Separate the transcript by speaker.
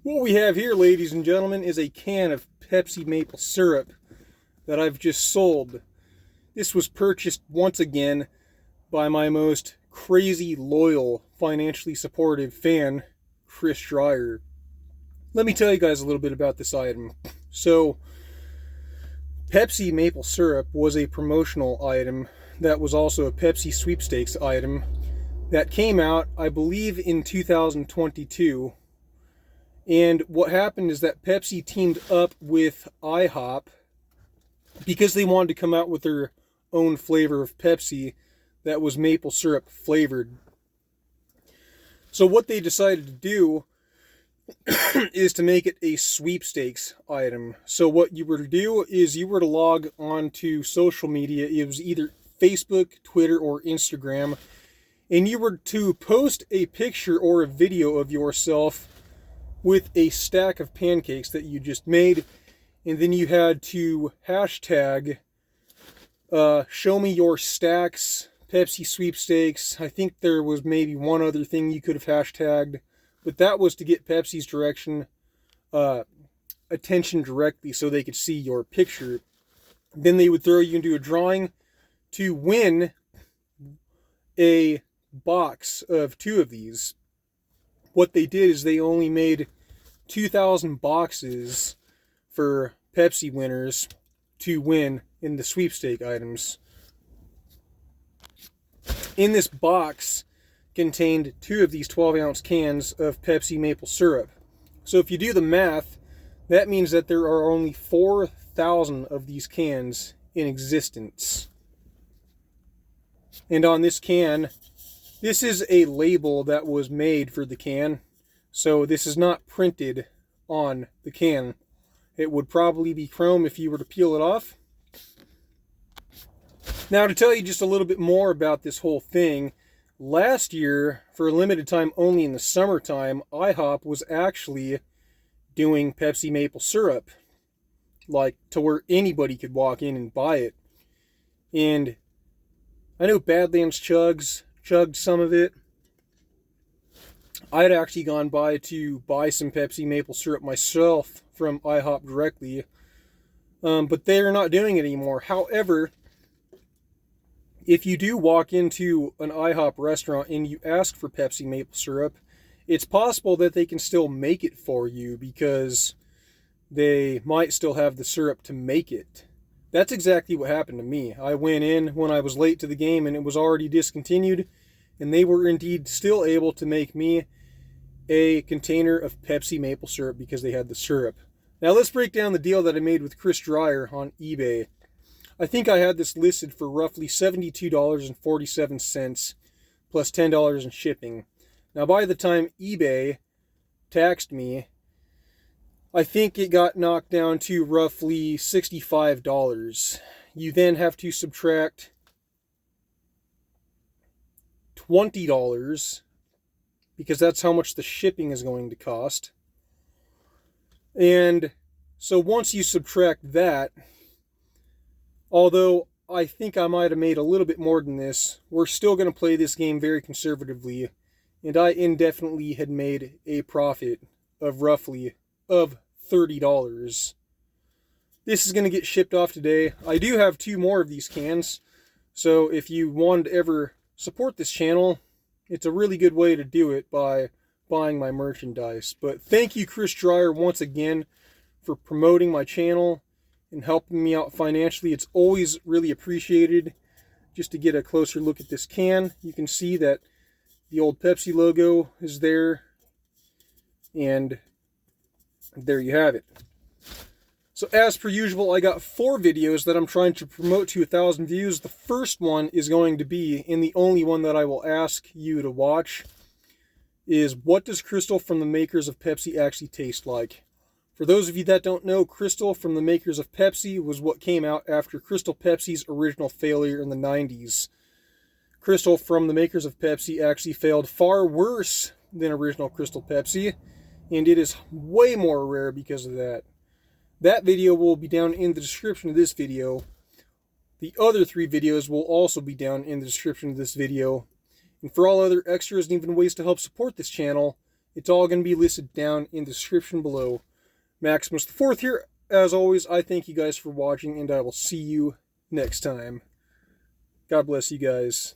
Speaker 1: What we have here, ladies and gentlemen, is a can of Pepsi maple syrup that I've just sold. This was purchased once again by my most crazy, loyal, financially supportive fan, Chris Dreyer. Let me tell you guys a little bit about this item. So, Pepsi maple syrup was a promotional item that was also a Pepsi sweepstakes item that came out, I believe, in 2022. And what happened is that Pepsi teamed up with IHOP because they wanted to come out with their own flavor of Pepsi that was maple syrup flavored. So what they decided to do is to make it a sweepstakes item. So what you were to do is you were to log on to social media. It was either Facebook, Twitter, or Instagram. And you were to post a picture or a video of yourself with a stack of pancakes that you just made. And then you had to hashtag show me your stacks, Pepsi sweepstakes. I think there was maybe one other thing you could have hashtagged. But that was to get Pepsi's attention directly so they could see your picture. Then they would throw you into a drawing to win a box of 2 of these. What they did is they only made 2,000 boxes for Pepsi winners to win in the sweepstake items. In this box contained 2 of these 12-ounce cans of Pepsi maple syrup. So if you do the math, that means that there are only 4,000 of these cans in existence. And on this can, this is a label that was made for the can. So this is not printed on the can. It would probably be chrome if you were to peel it off. Now, to tell you just a little bit more about this whole thing, last year, for a limited time only in the summertime, IHOP was actually doing Pepsi maple syrup, like to where anybody could walk in and buy it. And I know Badlands chugged some of it. I had actually gone by to buy some Pepsi maple syrup myself from IHOP directly, but they're not doing it anymore. However, if you do walk into an IHOP restaurant and you ask for Pepsi maple syrup, it's possible that they can still make it for you because they might still have the syrup to make it. That's exactly what happened to me. I went in when I was late to the game and it was already discontinued, and they were indeed still able to make me a container of Pepsi maple syrup because they had the syrup. Now let's break down the deal that I made with Chris Dreyer on eBay. I think I had this listed for roughly $72.47 plus $10 in shipping. Now by the time eBay taxed me, I think it got knocked down to roughly $65. You then have to subtract $20 because that's how much the shipping is going to cost. And so once you subtract that, although I think I might have made a little bit more than this, we're still going to play this game very conservatively. And I indefinitely had made a profit of roughly $30. This is going to get shipped off today. I do have 2 more of these cans. So if you wanted to ever support this channel, it's a really good way to do it by buying my merchandise. But thank you, Chris Dreyer, once again for promoting my channel and helping me out financially. It's always really appreciated. Just to get a closer look at this can, you can see that the old Pepsi logo is there. And there you have it. So as per usual, I got 4 videos that I'm trying to promote to 1,000 views. The first one is going to be, and the only one that I will ask you to watch, is what does Crystal from the makers of Pepsi actually taste like? For those of you that don't know, Crystal from the makers of Pepsi was what came out after Crystal Pepsi's original failure in the 90s. Crystal from the makers of Pepsi actually failed far worse than original Crystal Pepsi, and it is way more rare because of that. That video will be down in the description of this video. The other 3 videos will also be down in the description of this video. And for all other extras and even ways to help support this channel, It's all going to be listed down in the description below. Maximus the Fourth here. As always, I thank you guys for watching, and I will see you next time. God bless you guys.